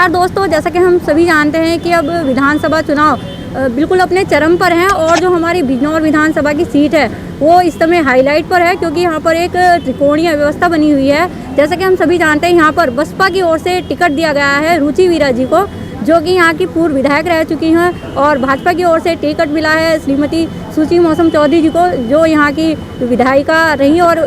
नमस्कार दोस्तों, जैसा कि हम सभी जानते हैं कि अब विधानसभा चुनाव बिल्कुल अपने चरम पर हैं और जो हमारी बिजनौर विधानसभा की सीट है वो इस समय हाईलाइट पर है, क्योंकि यहाँ पर एक त्रिकोणीय व्यवस्था बनी हुई है। जैसा कि हम सभी जानते हैं, यहाँ पर बसपा की ओर से टिकट दिया गया है रुचि वीरा जी को, जो कि यहाँ की पूर्व विधायक रह चुकी हैं, और भाजपा की ओर से टिकट मिला है श्रीमती सुची मौसम चौधरी जी को, जो यहाँ की विधायिका रही और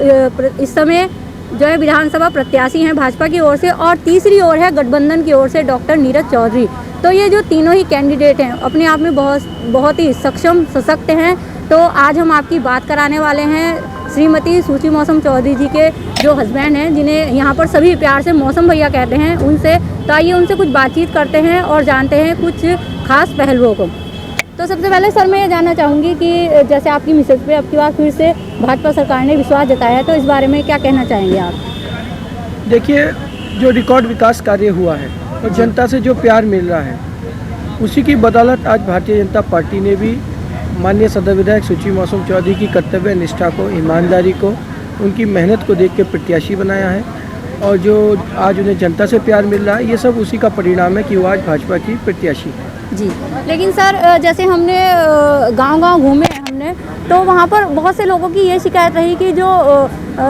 इस समय जो है विधानसभा प्रत्याशी हैं भाजपा की ओर से। और तीसरी ओर है गठबंधन की ओर से डॉक्टर नीरज चौधरी। तो ये जो तीनों ही कैंडिडेट हैं अपने आप में बहुत ही सक्षम सशक्त हैं। तो आज हम आपकी बात कराने वाले हैं श्रीमती सुची मौसम चौधरी जी के जो हस्बैंड हैं, जिन्हें यहाँ पर सभी प्यार से मौसम भैया कहते हैं, उनसे। तो आइए उनसे कुछ बातचीत करते हैं और जानते हैं कुछ खास पहलुओं को। तो सबसे पहले सर मैं ये जानना चाहूँगी कि जैसे आपकी मिसेज पे अब की बार फिर से भाजपा सरकार ने विश्वास जताया है, तो इस बारे में क्या कहना चाहेंगे आप? देखिए, जो रिकॉर्ड विकास कार्य हुआ है और जनता से जो प्यार मिल रहा है, उसी की बदौलत आज भारतीय जनता पार्टी ने भी माननीय सदर विधायक सुची मौसम चौधरी की कर्तव्य निष्ठा को, ईमानदारी को, उनकी मेहनत को देख के प्रत्याशी बनाया है। और जो आज उन्हें जनता से प्यार मिल रहा है, ये सब उसी का परिणाम है कि वो आज भाजपा की प्रत्याशी है जी। लेकिन सर जैसे हमने गांव-गांव घूमे हमने, तो वहाँ पर बहुत से लोगों की ये शिकायत रही कि जो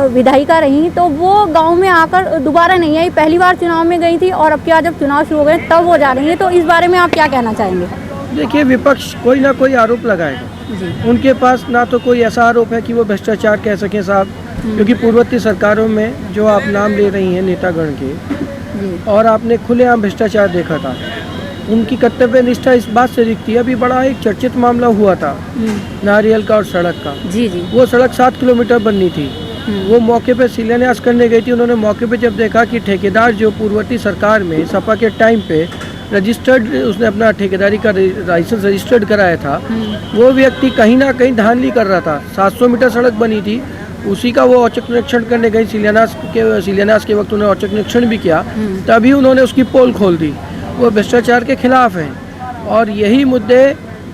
विधायिका रही तो वो गांव में आकर दोबारा नहीं आई, पहली बार चुनाव में गई थी और अब क्या जब चुनाव शुरू हो गए तब वो जा रही है। तो इस बारे में आप क्या कहना चाहेंगे? देखिए, विपक्ष कोई ना कोई आरोप लगाएगा जी। उनके पास ना तो कोई ऐसा आरोप है कि वो भ्रष्टाचार कह सकें साहब, क्योंकि पूर्ववर्ती सरकारों में जो आप नाम ले रही हैं नेतागण के, और आपने खुलेआम भ्रष्टाचार देखा था। उनकी कर्तव्य निष्ठा इस बात से दिखती है। अभी बड़ा एक चर्चित मामला हुआ था नारियल का और सड़क का। जी। वो सड़क 7 किलोमीटर बननी थी, वो मौके पे शिलान्यास करने गई थी। उन्होंने मौके पे जब देखा कि ठेकेदार जो पूर्ववर्ती सरकार में सपा के टाइम पे रजिस्टर्ड, उसने अपना ठेकेदारी का लाइसेंस रजिस्टर्ड कराया था, वो व्यक्ति कहीं ना कहीं धांधली कर रहा था। 700 मीटर सड़क बनी थी, उसी का वो औचक निरीक्षण करने गई। शिलान्यास के वक्त उन्होंने औचक निरीक्षण भी किया, तभी उन्होंने उसकी पोल खोल दी। वो भ्रष्टाचार के खिलाफ हैं और यही मुद्दे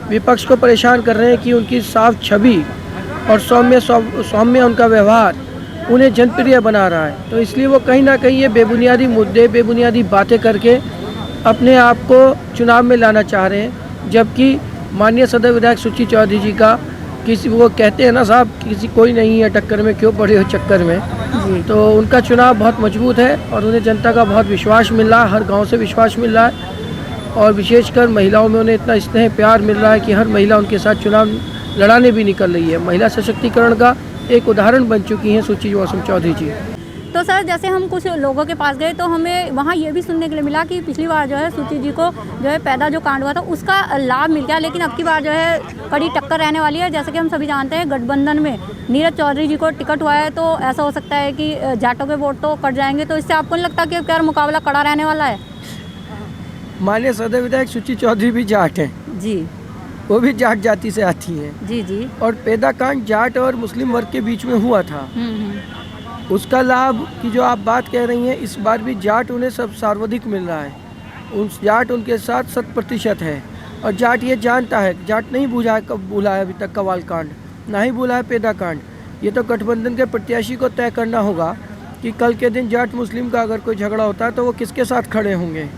विपक्ष को परेशान कर रहे हैं कि उनकी साफ छवि और सौम्य उनका व्यवहार उन्हें जनप्रिय बना रहा है। तो इसलिए वो कहीं ना कहीं ये बेबुनियादी मुद्दे, बेबुनियादी बातें करके अपने आप को चुनाव में लाना चाह रहे हैं। जबकि माननीय सदर विधायक सुची चौधरी जी का किसी, वो कहते हैं ना साहब, किसी कोई नहीं है टक्कर में, क्यों पड़े हो चक्कर में जी। तो उनका चुनाव बहुत मजबूत है और उन्हें जनता का बहुत विश्वास मिल रहा है, हर गांव से विश्वास मिल रहा है। और विशेषकर महिलाओं में उन्हें इतना स्नेह प्यार मिल रहा है कि हर महिला उनके साथ चुनाव लड़ाने भी निकल रही है। महिला सशक्तिकरण का एक उदाहरण बन चुकी हैं सुची मौसम चौधरी जी। तो सर जैसे हम कुछ लोगों के पास गए तो हमें वहाँ ये भी सुनने के लिए मिला कि पिछली बार जो है सुची जी को जो है पैदा जो कांड हुआ था उसका लाभ मिल गया, लेकिन अब की बार जो है कड़ी टक्कर रहने वाली है। जैसे कि हम सभी जानते हैं गठबंधन में नीरज चौधरी जी को टिकट हुआ है, तो ऐसा हो सकता है कि जाटों के वोट तो कट जाएंगे। तो इससे आपको नहीं लगता कि क्या मुकाबला कड़ा रहने वाला है? माननीय सदर विधायक सुची चौधरी भी जाट हैं जी, वो भी जाट जाति से आती हैं जी जी। और पैदा कांड जाट और मुस्लिम वर्ग के बीच में हुआ था। उसका लाभ की जो आप बात कह रही हैं, इस बार भी जाट उन्हें सब सर्वाधिक मिल रहा है। उन जाट उनके साथ 100% है और जाट ये जानता है, जाट नहीं भूला है अभी तक कवाल कांड, ना ही भूला है पैदा कांड। ये तो गठबंधन के प्रत्याशी को तय करना होगा कि कल के दिन जाट मुस्लिम का अगर कोई झगड़ा होता है तो वो किसके साथ खड़े होंगे,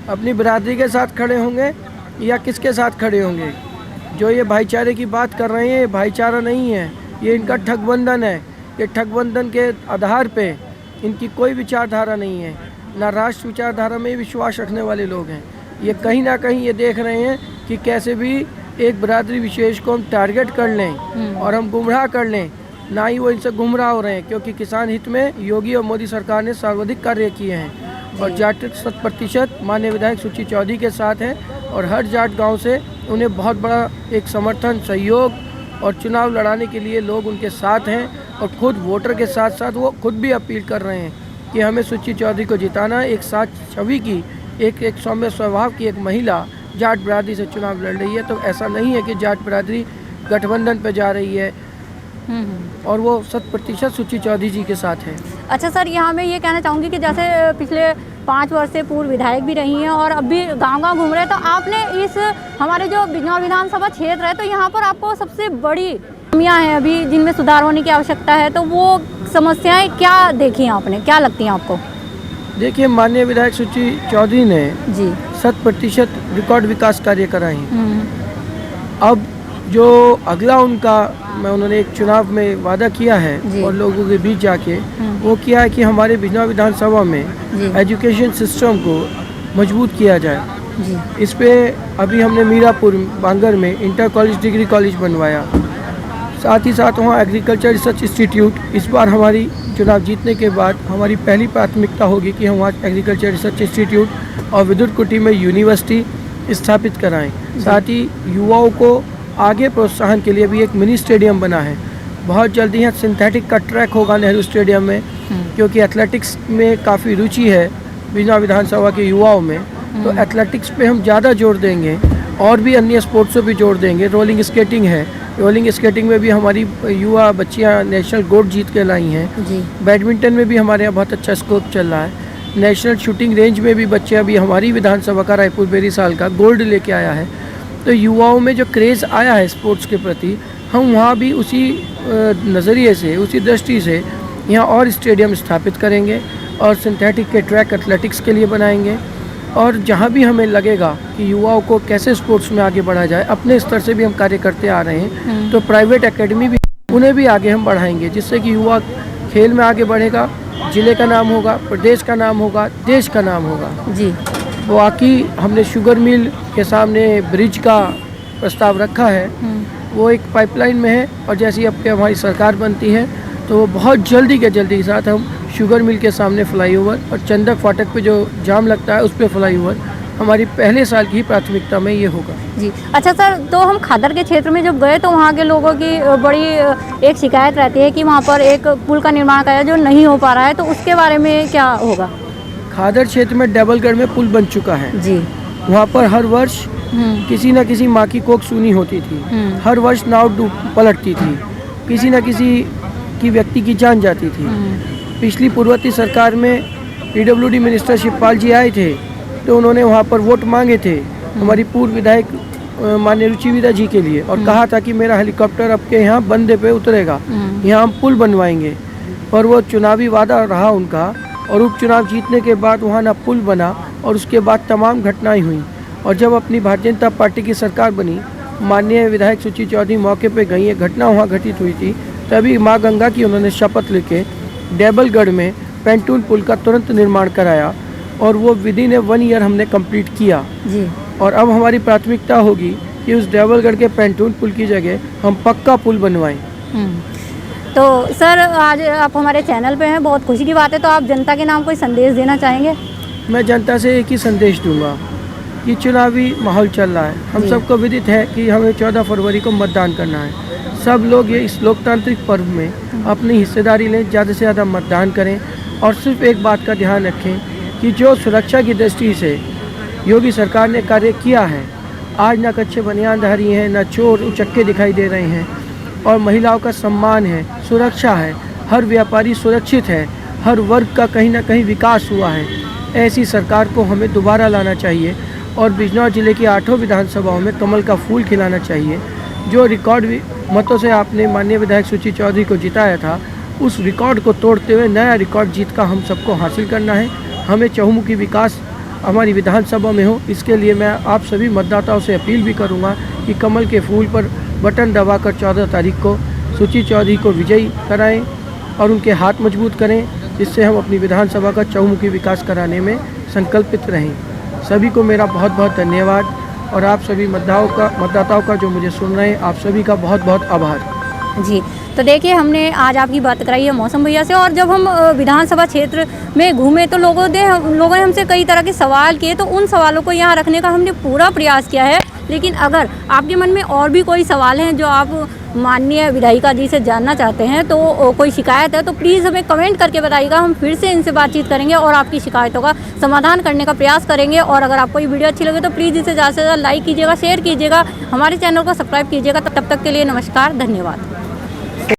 अपनी बिरादरी के साथ खड़े होंगे या किसके साथ खड़े होंगे। जो ये भाईचारे की बात कर रहे हैं, ये भाईचारा नहीं है, ये इनका ठगबंधन है। ये ठगबंधन के आधार पे इनकी कोई विचारधारा नहीं है, ना राष्ट्र विचारधारा में विश्वास रखने वाले लोग हैं। ये कहीं ना कहीं ये देख रहे हैं कि कैसे भी एक बिरादरी विशेष को हम टारगेट कर लें और हम गुमराह कर लें। ना ही वो इनसे गुमराह हो रहे हैं, क्योंकि किसान हित में योगी और मोदी सरकार ने सर्वाधिक कार्य किए हैं और जाट 100% माननीय विधायक सुची चौधरी के साथ है और हर जाट गाँव से उन्हें बहुत बड़ा एक समर्थन, सहयोग और चुनाव लड़ाने के लिए लोग उनके साथ हैं। और खुद वोटर के साथ साथ वो खुद भी अपील कर रहे हैं कि हमें सुची चौधरी को जिताना है। एक साथ छवि की, एक सौम्य स्वभाव की एक महिला जाट बिरादरी से चुनाव लड़ रही है। तो ऐसा नहीं है कि जाट बिरादरी गठबंधन पे जा रही है और वो 100% सुची चौधरी जी के साथ है। अच्छा सर, यहाँ मैं ये कहना चाहूँगी कि जैसे पिछले 5 वर्ष से पूर्व विधायक भी रही हैं और अब भी गांव-गांव घूम रहे हैं, तो आपने इस हमारे जो बिजनौर विधानसभा क्षेत्र है, तो यहाँ पर आपको सबसे बड़ी कमियाँ हैं अभी जिनमें सुधार होने की आवश्यकता है, तो वो समस्याएं क्या देखी हैं आपने, क्या लगती हैं आपको? देखिए, माननीय विधायक सुची चौधरी ने जी 100% रिकॉर्ड विकास कार्य कराए हैं। हम्म, अब जो अगला उन्होंने एक चुनाव में वादा किया जी। है और लोगों के बीच जाके वो किया है कि हमारे बिजनौर विधानसभा में जी एजुकेशन सिस्टम को मजबूत किया जाए। जी इस पे अभी हमने मीरापुर बांगर में इंटर कॉलेज डिग्री कॉलेज बनवाया, साथ ही साथ वहाँ एग्रीकल्चर रिसर्च इंस्टीट्यूट। इस बार हमारी चुनाव जीतने के बाद हमारी पहली प्राथमिकता होगी कि हम वहाँ एग्रीकल्चर रिसर्च इंस्टीट्यूट और विद्युत कुटी में यूनिवर्सिटी स्थापित कराएं। साथ ही युवाओं को आगे प्रोत्साहन के लिए भी एक मिनी स्टेडियम बना है। बहुत जल्दी यहाँ सिंथेटिक का ट्रैक होगा नेहरू स्टेडियम में, क्योंकि एथलेटिक्स में काफ़ी रुचि है बिजनौर विधानसभा के युवाओं में। तो एथलेटिक्स पे हम ज़्यादा जोर देंगे और भी अन्य स्पोर्ट्सों पे जोर देंगे। रोलिंग स्केटिंग है, रोलिंग स्केटिंग में भी हमारी युवा बच्चियाँ नेशनल गोल्ड जीत के लाई हैं। जी बैडमिंटन में भी हमारे यहाँ बहुत अच्छा स्कोप चल रहा है। नेशनल शूटिंग रेंज में भी बच्चे अभी हमारी विधानसभा का रायपुर बेरी साल का गोल्ड लेके आया है। तो युवाओं में जो क्रेज़ आया है स्पोर्ट्स के प्रति, हम वहाँ भी उसी नज़रिए से, उसी दृष्टि से यहाँ और स्टेडियम स्थापित करेंगे और सिंथेटिक के ट्रैक एथलेटिक्स के लिए बनाएंगे। और जहाँ भी हमें लगेगा कि युवाओं को कैसे स्पोर्ट्स में आगे बढ़ा जाए, अपने स्तर से भी हम कार्य करते आ रहे हैं। तो प्राइवेट एकेडमी भी, उन्हें भी आगे हम बढ़ाएंगे, जिससे कि युवा खेल में आगे बढ़ेगा, ज़िले का नाम होगा, प्रदेश का नाम होगा, देश का नाम होगा। जी बाकी हमने शुगर मिल के सामने ब्रिज का प्रस्ताव रखा है, वो एक पाइपलाइन में है। और जैसे ही अब हमारी सरकार बनती है तो बहुत जल्दी के साथ हम शुगर मिल के सामने फ्लाईओवर और चंदक फाटक पे जो जाम लगता है उस पर फ्लाईओवर हमारी पहले साल की प्राथमिकता में ये होगा। जी अच्छा सर, तो हम खादर के क्षेत्र में जब गए तो वहाँ के लोगों की बड़ी एक शिकायत रहती है कि वहाँ पर एक पुल का निर्माण कराया जो नहीं हो पा रहा है, तो उसके बारे में क्या होगा? खादर क्षेत्र में डबलगढ़ में पुल बन चुका है जी। वहाँ पर हर वर्ष किसी न किसी माँ की कोख सूनी होती थी, हर वर्ष नाव पलटती थी, किसी न किसी की व्यक्ति की जान जाती थी। पिछली पूर्ववर्ती सरकार में पीडब्ल्यूडी मिनिस्टर शिवपाल जी आए थे तो उन्होंने वहाँ पर वोट मांगे थे हमारी पूर्व विधायक माननीय रुचिविदा जी के लिए, और कहा था कि मेरा हेलीकॉप्टर आपके यहाँ बंदे पे उतरेगा, यहाँ हम पुल बनवाएंगे। पर वो चुनावी वादा रहा उनका, और उपचुनाव जीतने के बाद वहाँ ना पुल बना और उसके बाद तमाम घटनाएं हुई। और जब अपनी भारतीय जनता पार्टी की सरकार बनी, माननीय विधायक सुची चौधरी मौके पे गई, एक घटना वहाँ घटित हुई थी, तभी माँ गंगा की उन्होंने शपथ लेके डबलगढ़ में पेंटून पुल का तुरंत निर्माण कराया, और वो विदिन 1 ईयर हमने कंप्लीट किया जी। और अब हमारी प्राथमिकता होगी कि उस डबलगढ़ के पेंटून पुल की जगह हम पक्का पुल बनवाएं। तो सर, आज आप हमारे चैनल पे हैं, बहुत खुशी की बात है। तो आप जनता के नाम कोई संदेश देना चाहेंगे? मैं जनता से एक ही संदेश दूंगा कि चुनावी माहौल चल रहा है, हम सबको विदित है कि हमें 14 फरवरी को मतदान करना है। सब लोग ये इस लोकतांत्रिक पर्व में अपनी हिस्सेदारी लें, ज़्यादा से ज़्यादा मतदान करें, और सिर्फ एक बात का ध्यान रखें कि जो सुरक्षा की दृष्टि से योगी सरकार ने कार्य किया है, आज ना कच्चे बनियानधारी हैं, ना चोर उचक्के दिखाई दे रहे हैं, और महिलाओं का सम्मान है, सुरक्षा है, हर व्यापारी सुरक्षित है, हर वर्ग का कहीं ना कहीं विकास हुआ है। ऐसी सरकार को हमें दोबारा लाना चाहिए और बिजनौर जिले की 8 विधानसभाओं में कमल का फूल खिलाना चाहिए। जो रिकॉर्ड मतों से आपने माननीय विधायक सुची चौधरी को जिताया था, उस रिकॉर्ड को तोड़ते हुए नया रिकॉर्ड जीत का हम सबको हासिल करना है। हमें चहुमुखी विकास हमारी विधानसभा में हो, इसके लिए मैं आप सभी मतदाताओं से अपील भी करूंगा कि कमल के फूल पर बटन दबाकर 14 तारीख को सुची चौधरी को विजयी कराएं और उनके हाथ मजबूत करें, जिससे हम अपनी विधानसभा का चहुमुखी विकास कराने में संकल्पित रहें। सभी को मेरा बहुत बहुत धन्यवाद, और आप सभी मतदाताओं का जो मुझे सुन रहे हैं, आप सभी का बहुत बहुत आभार। जी। तो देखिए, हमने आज आपकी बात कराई है मौसम भैया से, और जब हम विधानसभा क्षेत्र में घूमे तो लोगों ने हमसे कई तरह के सवाल किए, तो उन सवालों को यहाँ रखने का हमने पूरा प्रयास किया है। लेकिन अगर आपके मन में और भी कोई सवाल हैं जो आप माननीय विधायिका जी से जानना चाहते हैं, तो कोई शिकायत है तो प्लीज़ हमें कमेंट करके बताइएगा, हम फिर से इनसे बातचीत करेंगे और आपकी शिकायतों का समाधान करने का प्रयास करेंगे। और अगर आपको ये वीडियो अच्छी लगे तो प्लीज़ इसे ज़्यादा से ज़्यादा लाइक कीजिएगा, शेयर कीजिएगा, हमारे चैनल को सब्सक्राइब कीजिएगा। तब तक के लिए नमस्कार, धन्यवाद।